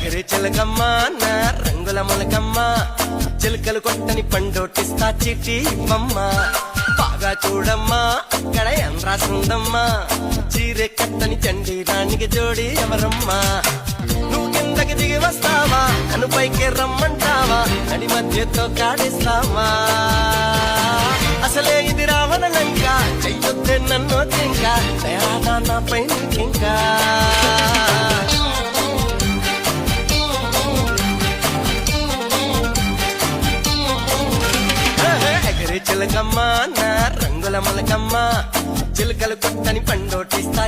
ఎగిరి చిలకమ్మ నా రంగుల మొలకమ్మ, చిలుకలు కొట్టని పండోటిస్తా చిట్టి ఇవ్వమ్మ. బాగా చూడమ్మా అక్కడ ఏం రాసుందమ్మా, చీరె కట్టని చండి రాణికి జోడి ఎవరమ్మా. నువ్వు కిందకి దిగి వస్తావా, నన్ను పైకి రమ్మంటావా, నడి మధ్యతో కాడిస్తావా. అసలే ఇది రావణ లంక, చెయ్యొద్దే నన్ను ఇంకా దయాదా నా పైన ఇంకా. చిలకమ్మ నా రంగుల మొలకమ్మ, చిలుకలు కొట్టని పండోటిస్తా